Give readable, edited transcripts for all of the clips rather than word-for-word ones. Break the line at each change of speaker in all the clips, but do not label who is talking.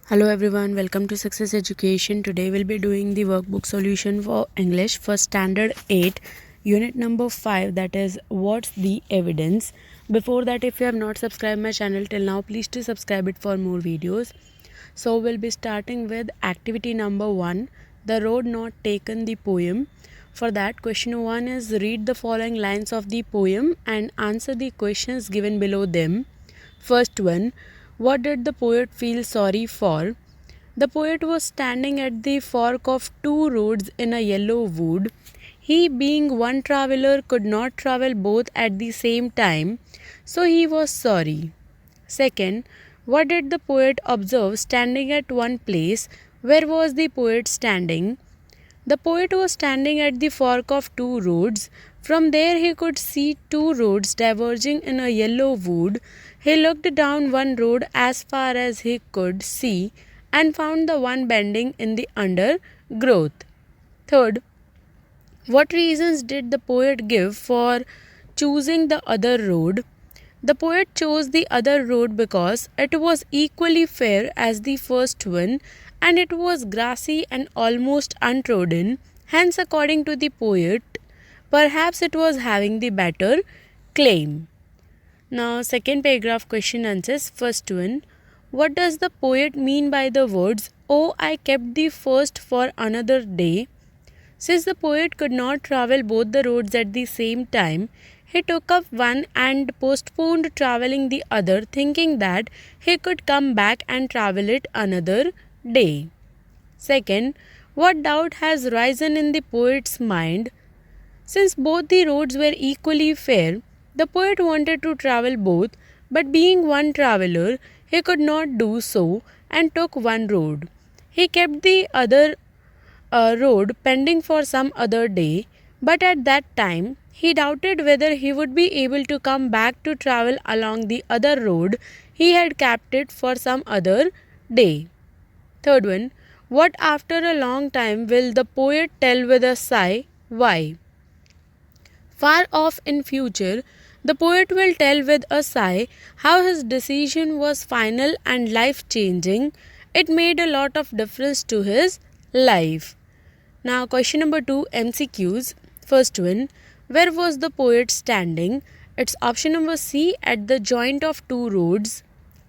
Hello everyone, welcome to Success Education. Today we'll be doing the workbook solution for English for Standard 8, Unit number 5, that is What's the Evidence. Before that, if you have not subscribed my channel till now, please do subscribe it for more videos. So we'll be starting with activity number 1, The Road Not Taken, the poem. For that, question 1 is read the following lines of the poem and answer the questions given below them. First one, what did the poet feel sorry for? The poet was standing at the fork of two roads in a yellow wood. He, being one traveller, could not travel both at the same time, so he was sorry. Second, what did the poet observe standing at one place? Where was the poet standing? The poet was standing at the fork of two roads. From there he could see two roads diverging in a yellow wood. He looked down one road as far as he could see and found the one bending in the undergrowth. Third, what reasons did the poet give for choosing the other road? The poet chose the other road because it was equally fair as the first one and it was grassy and almost untrodden. Hence, according to the poet, perhaps it was having the better claim. Now, second paragraph question answers. First one, what does the poet mean by the words, "Oh, I kept the first for another day"? Since the poet could not travel both the roads at the same time, he took up one and postponed traveling the other, thinking that he could come back and travel it another day. Second, what doubt has risen in the poet's mind? Since both the roads were equally fair, the poet wanted to travel both, but being one traveller, he could not do so and took one road. He kept the other road pending for some other day, but at that time he doubted whether he would be able to come back to travel along the other road he had kept it for some other day. Third one, what after a long time will the poet tell with a sigh? Why? Far off in future, the poet will tell with a sigh how his decision was final and life-changing. It made a lot of difference to his life. Now, question number 2, MCQs. First one, where was the poet standing? It's option number C, at the joint of two roads.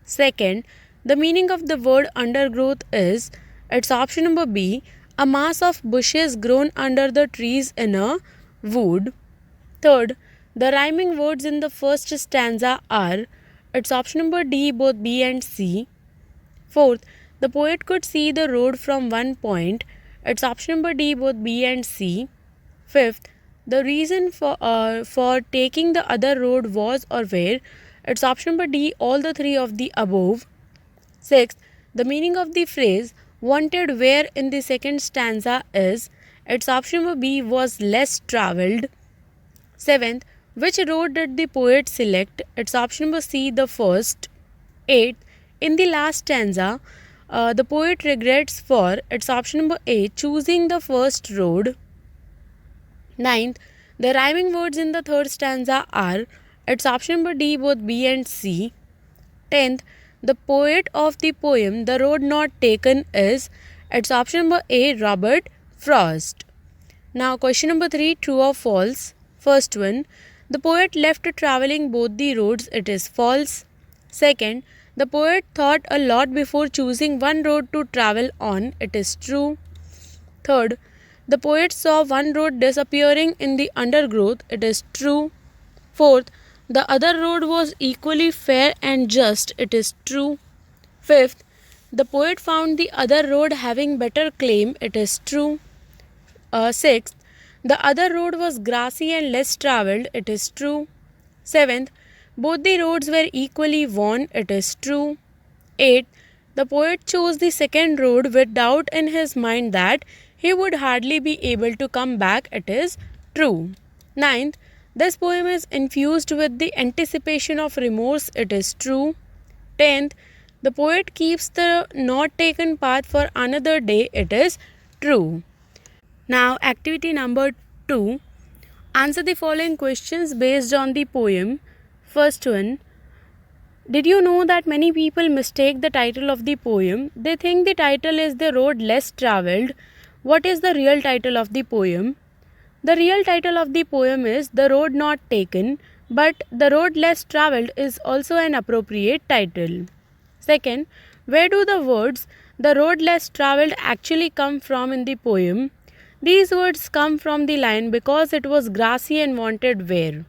Second, the meaning of the word undergrowth is, it's option number B, a mass of bushes grown under the trees in a wood. Third, the rhyming words in the first stanza are, it's option number D, both B and C. Fourth, the poet could see the road from one point. It's option number D, both B and C. Fifth, the reason for taking the other road was or were. It's option number D, all the three of the above. Sixth, the meaning of the phrase wanted where in the second stanza is. It's option number B, was less travelled. Seventh, which road did the poet select? It's option number C, the first. Eighth, in the last stanza, the poet regrets for, it's option number A, choosing the first road. Ninth, the rhyming words in the third stanza are, it's option number D, both B and C. 10th, the poet of the poem The Road Not Taken is, it's option number A, Robert Frost. Now, question number 3, true or false? First one, the poet left travelling both the roads, it is false. Second, the poet thought a lot before choosing one road to travel on, it is true. Third, the poet saw one road disappearing in the undergrowth, it is true. Fourth, the other road was equally fair and just, it is true. Fifth, the poet found the other road having better claim, it is true. Sixth, the other road was grassy and less travelled, it is true. Seventh, both the roads were equally worn, it is true. Eighth, the poet chose the second road with doubt in his mind that he would hardly be able to come back, it is true. Ninth, this poem is infused with the anticipation of remorse, it is true. 10th, the poet keeps the not taken path for another day, it is true. Now, activity number 2, answer the following questions based on the poem. First one, Did you know that many people mistake the title of the poem? They think the title is The Road Less Travelled. What is the real title of the poem? The real title of the poem is The Road Not Taken, but The Road Less Travelled is also an appropriate title. Second, where do the words The Road Less Travelled actually come from in the poem? These words come from the line because it was grassy and wanted wear.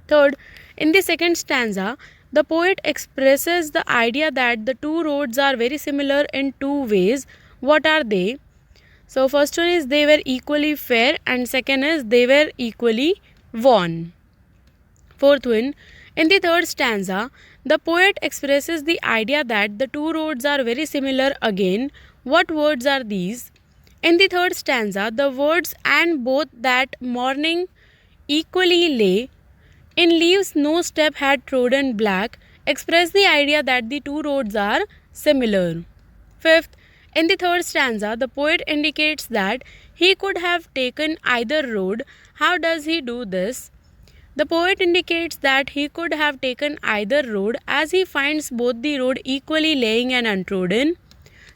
Third, in the second stanza, the poet expresses the idea that the two roads are very similar in two ways. What are they? So, first one is they were equally fair, and second is they were equally worn. Fourth one, in the third stanza, the poet expresses the idea that the two roads are very similar again. What words are these? In the third stanza, the words and both that morning equally lay in leaves no step had trodden black express the idea that the two roads are similar. Fifth, in the third stanza, the poet indicates that he could have taken either road. How does he do this? The poet indicates that he could have taken either road as he finds both the road equally laying and untrodden.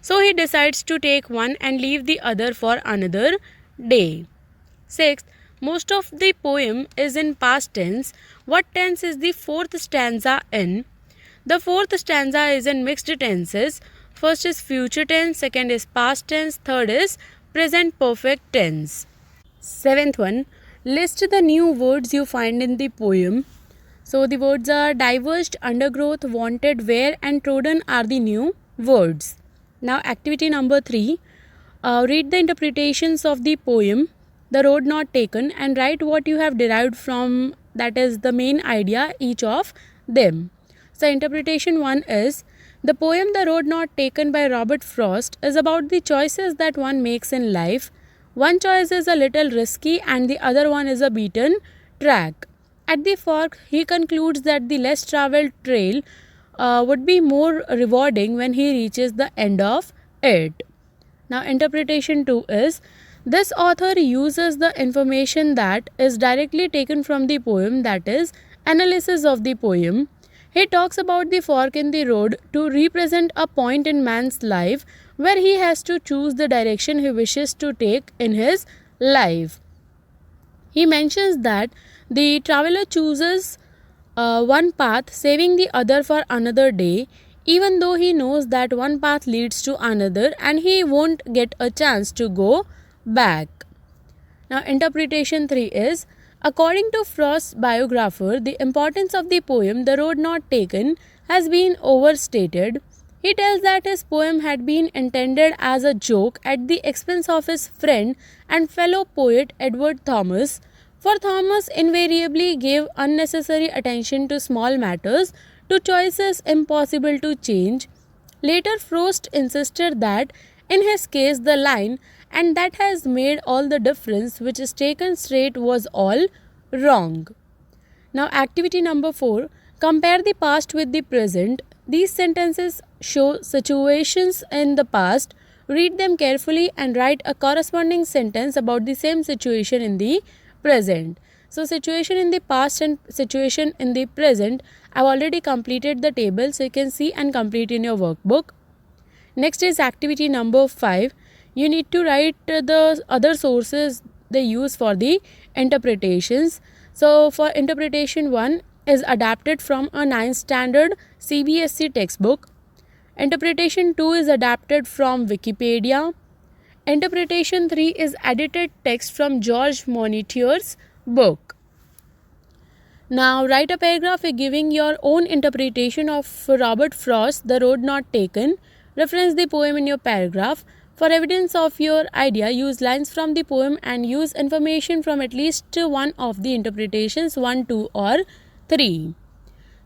So he decides to take one and leave the other for another day. Sixth, most of the poem is in past tense. What tense is the fourth stanza in? The fourth stanza is in mixed tenses. First is future tense, second is past tense, third is present perfect tense. Seventh one, list the new words you find in the poem. So the words are diverged, undergrowth, wanted, where and trodden are the new words. Now activity number 3, read the interpretations of the poem The Road Not Taken and write what you have derived from, that is the main idea, each of them. So interpretation 1 is, the poem The Road Not Taken by Robert Frost is about the choices that one makes in life. One choice is a little risky and the other one is a beaten track. At the fork, he concludes that the less travelled trail would be more rewarding when he reaches the end of it. Now, interpretation 2 is, this author uses the information that is directly taken from the poem, that is, analysis of the poem. He talks about the fork in the road to represent a point in man's life where he has to choose the direction he wishes to take in his life. He mentions that the traveler chooses one path, saving the other for another day, even though he knows that one path leads to another and he won't get a chance to go back. Now, interpretation 3 is, according to Frost's biographer, the importance of the poem The Road Not Taken has been overstated. He tells that his poem had been intended as a joke at the expense of his friend and fellow poet Edward Thomas, for Thomas invariably gave unnecessary attention to small matters, to choices impossible to change. Later, Frost insisted that, in his case, the line, and that has made all the difference, which is taken straight, was all wrong. Now, activity number 4, compare the past with the present. These sentences show situations in the past. Read them carefully and write a corresponding sentence about the same situation in the present. So, situation in the past and situation in the present, I've already completed the table, so you can see and complete in your workbook. Next is activity number 5. You need to write the other sources they use for the interpretations. So, for interpretation 1 is adapted from a 9th standard CBSE textbook. Interpretation 2 is adapted from Wikipedia. Interpretation 3 is edited text from George Moniteur's book. Now, write a paragraph giving your own interpretation of Robert Frost's The Road Not Taken. Reference the poem in your paragraph. For evidence of your idea, use lines from the poem and use information from at least one of the interpretations 1, 2 or 3.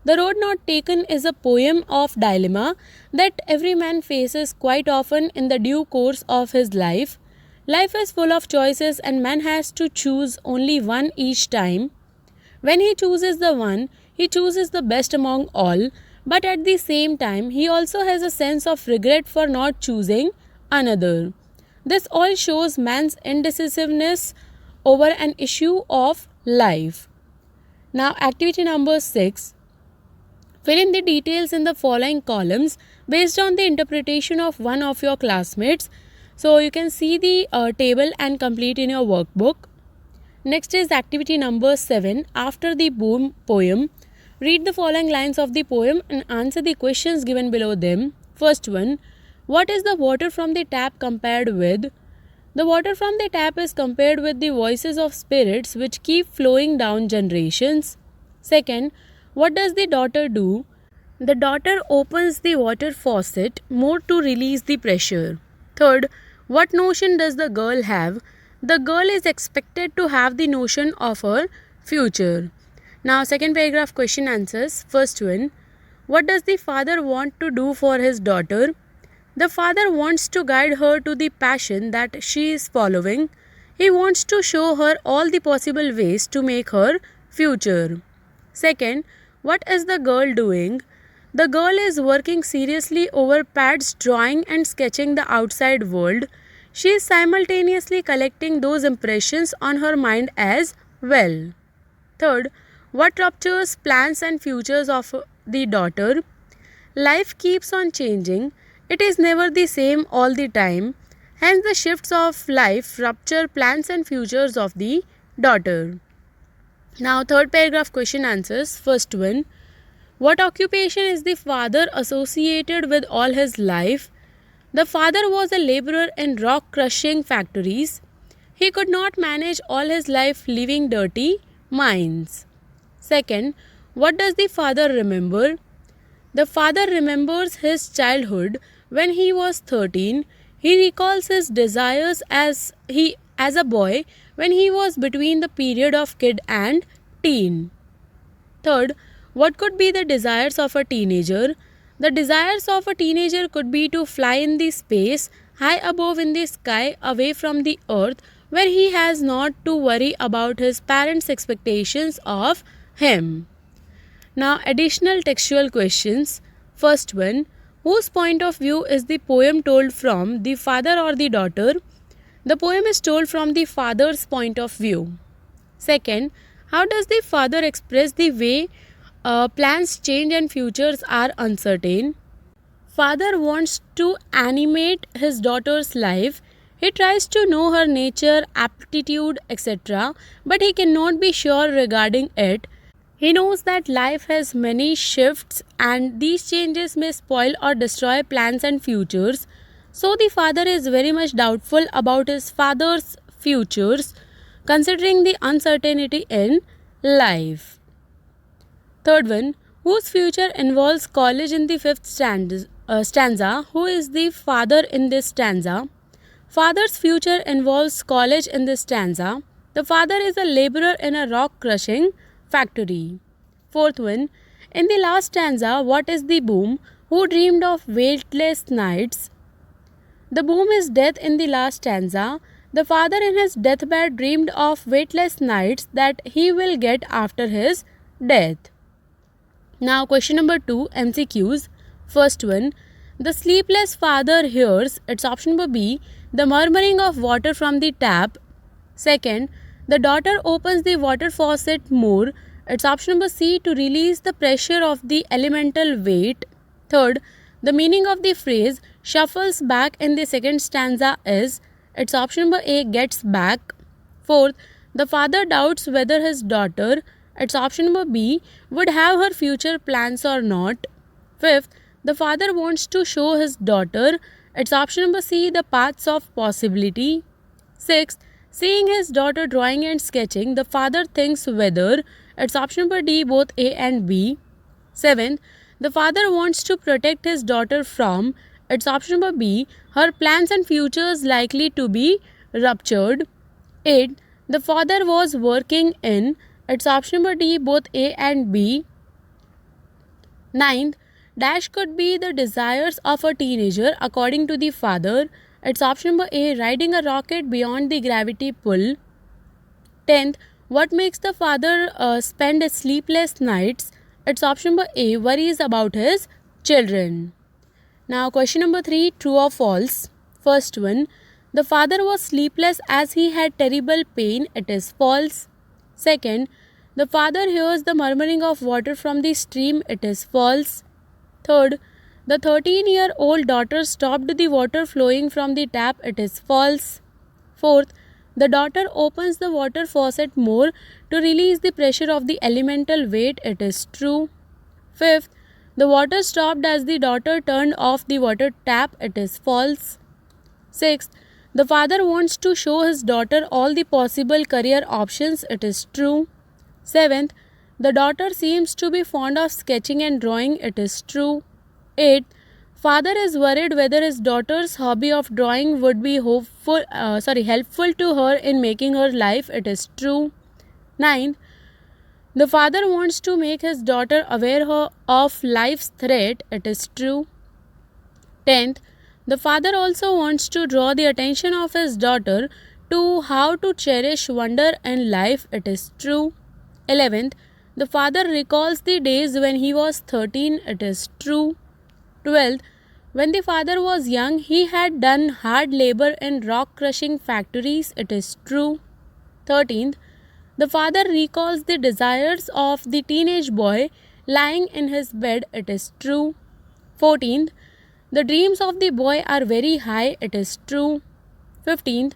The Road Not Taken is a poem of dilemma that every man faces quite often in the due course of his life. Life is full of choices and man has to choose only one each time. When he chooses the one, he chooses the best among all, but at the same time, he also has a sense of regret for not choosing another. This all shows man's indecisiveness over an issue of life. Now, activity number 6. Fill in the details in the following columns based on the interpretation of one of your classmates. So you can see the table and complete in your workbook. Next is activity number 7. After the poem, read the following lines of the poem and answer the questions given below them. First one, what is the water from the tap compared with? The water from the tap is compared with the voices of spirits which keep flowing down generations. Second, what does the daughter do? The daughter opens the water faucet more to release the pressure. Third, what notion does the girl have? The girl is expected to have the notion of her future. Now, second paragraph question answers. First one, what does the father want to do for his daughter? The father wants to guide her to the passion that she is following. He wants to show her all the possible ways to make her future. Second, what is the girl doing? The girl is working seriously over pads, drawing and sketching the outside world. She is simultaneously collecting those impressions on her mind as well. Third, what ruptures plans and futures of the daughter? Life keeps on changing. It is never the same all the time. Hence, the shifts of life rupture plans and futures of the daughter. Now, third paragraph question answers. First one, what occupation is the father associated with all his life? The father was a laborer in rock crushing factories. He could not manage all his life living dirty mines. Second, what does the father remember? The father remembers his childhood when he was 13. He recalls his desires as a boy when he was between the period of kid and teen. Third, what could be the desires of a teenager? The desires of a teenager could be to fly in the space, high above in the sky, away from the earth, where he has not to worry about his parents' expectations of him. Now, additional textual questions. First one, whose point of view is the poem told from, the father or the daughter? The poem is told from the father's point of view. Second, how does the father express the way plans change and futures are uncertain? Father wants to animate his daughter's life. He tries to know her nature, aptitude, etc., but he cannot be sure regarding it. He knows that life has many shifts and these changes may spoil or destroy plans and futures. So the father is very much doubtful about his father's futures, considering the uncertainty in life. Third one, whose future involves college in the fifth stanza? Who is the father in this stanza? Father's future involves college in this stanza. The father is a laborer in a rock crushing factory. Fourth one, in the last stanza, what is the boom? Who dreamed of weightless nights? The boom is death in the last stanza. The father in his deathbed dreamed of weightless nights that he will get after his death. Now, question number 2, MCQs. First one, the sleepless father hears, it's option number B, the murmuring of water from the tap. Second, the daughter opens the water faucet more, it's option number C, to release the pressure of the elemental weight. Third, the meaning of the phrase shuffles back in the second stanza is, it's option number A, gets back. Fourth, the father doubts whether his daughter, it's option number B, would have her future plans or not. Fifth, the father wants to show his daughter, it's option number C, the paths of possibility. Sixth, seeing his daughter drawing and sketching, the father thinks whether, it's option number D, both A and B. Seventh, the father wants to protect his daughter from, it's option number B, her plans and futures likely to be ruptured. 8. The father was working in, it's option number D, both A and B. 9th, dash could be the desires of a teenager according to the father. It's option number A, riding a rocket beyond the gravity pull. 10th, what makes the father spend his sleepless nights? It's option number A, worries about his children. Now, question number 3, true or false? First one, the father was sleepless as he had terrible pain. It is false. Second, The father hears the murmuring of water from the stream. It is false. Third, the 13-year-old daughter stopped the water flowing from the tap. It is false. Fourth, the daughter opens the water faucet more to release the pressure of the elemental weight. It is true. Fifth, the water stopped as the daughter turned off the water tap. It is false. Sixth, the father wants to show his daughter all the possible career options. It is true. Seventh, the daughter seems to be fond of sketching and drawing. It is true. Eighth, father is worried whether his daughter's hobby of drawing would be helpful to her in making her life. It is true. Ninth, the father wants to make his daughter aware of life's threat. It is true. 10th, the father also wants to draw the attention of his daughter to how to cherish wonder in life. It is true. 11th, the father recalls the days when he was 13. It is true. 12th, when the father was young, he had done hard labor in rock crushing factories. It is true. 13th, the father recalls the desires of the teenage boy lying in his bed. It is true. 14th, the dreams of the boy are very high. It is true. 15th,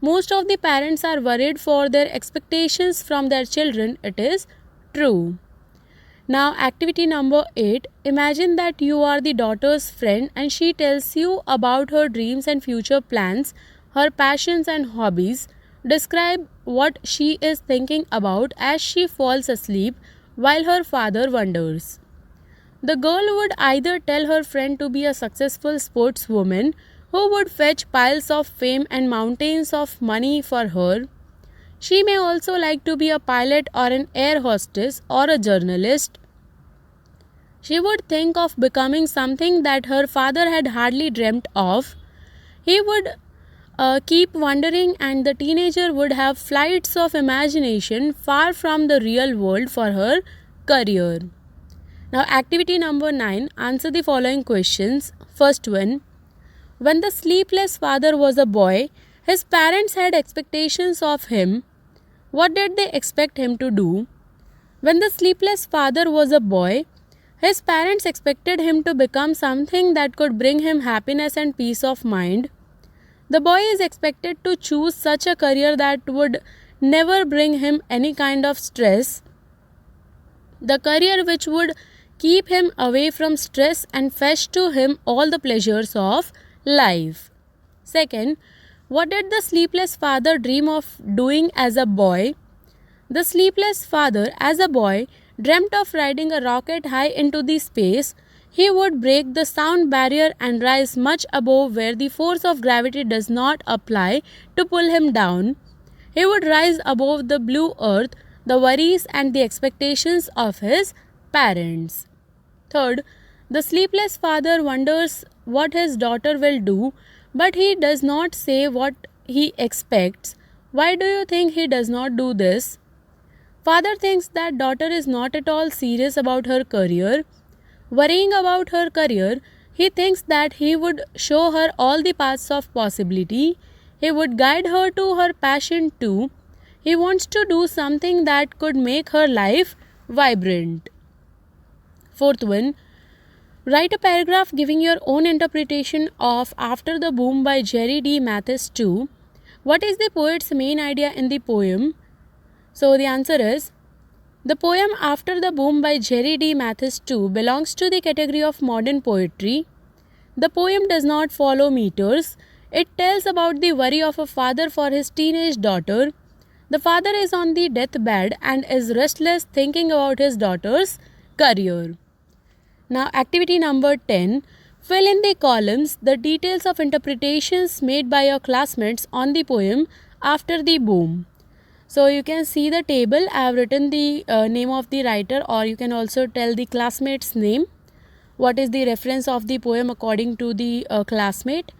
most of the parents are worried for their expectations from their children. It is true. Now, activity number 8. Imagine that you are the daughter's friend and she tells you about her dreams and future plans, her passions and hobbies. Describe what she is thinking about as she falls asleep while her father wonders. The girl would either tell her friend to be a successful sportswoman who would fetch piles of fame and mountains of money for her. She may also like to be a pilot or an air hostess or a journalist. She would think of becoming something that her father had hardly dreamt of. He would keep wondering, and the teenager would have flights of imagination far from the real world for her career. Now, activity number 9. Answer the following questions. First one. When the sleepless father was a boy, his parents had expectations of him. What did they expect him to do? When the sleepless father was a boy, his parents expected him to become something that could bring him happiness and peace of mind. The boy is expected to choose such a career that would never bring him any kind of stress. The career which would keep him away from stress and fetch to him all the pleasures of life. Second, what did the sleepless father dream of doing as a boy? The sleepless father, as a boy, dreamt of riding a rocket high into the space. He would break the sound barrier and rise much above where the force of gravity does not apply to pull him down. He would rise above the blue earth, the worries and the expectations of his parents. Third, the sleepless father wonders what his daughter will do, but he does not say what he expects. Why do you think he does not do this? Father thinks that daughter is not at all serious about her career. Worrying about her career, he thinks that he would show her all the paths of possibility. He would guide her to her passion too. He wants to do something that could make her life vibrant. Fourth one, write a paragraph giving your own interpretation of After the Boom by Jerry D. Mathis 2. What is the poet's main idea in the poem? So the answer is, the poem After the Boom by Jerry D. Mathis 2 belongs to the category of modern poetry. The poem does not follow meters. It tells about the worry of a father for his teenage daughter. The father is on the deathbed and is restless thinking about his daughter's career. Now, activity number 10. Fill in the columns the details of interpretations made by your classmates on the poem After the Boom. So, you can see the table. I have written the name of the writer, or you can also tell the classmate's name. What is the reference of the poem according to the classmate?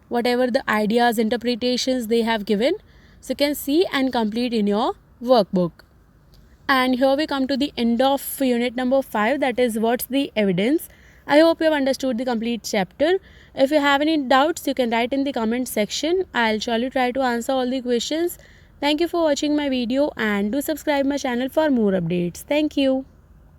Whatever the ideas, interpretations they have given. So, you can see and complete in your workbook. And here we come to the end of unit number 5, that is what's the evidence. I hope you have understood the complete chapter. If you have any doubts, you can write in the comment section. I'll surely try to answer all the questions Thank you for watching my video and do subscribe my channel for more updates. Thank you.